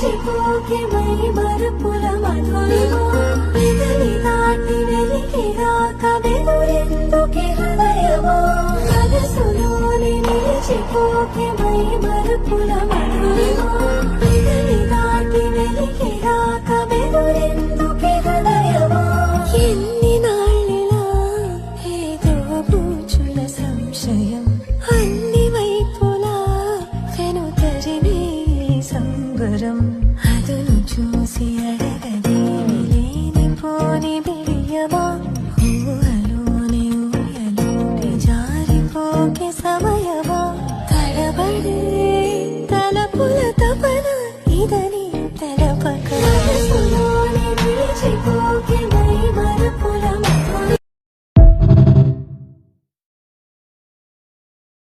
నిలిచిపోకే my Marupula Madhurima పెదవి దాటి వెలికిరాక బెదురెందుకే హృదయమా మనసులోని నిలిచిపోకే మై మరుపుల మధురిమా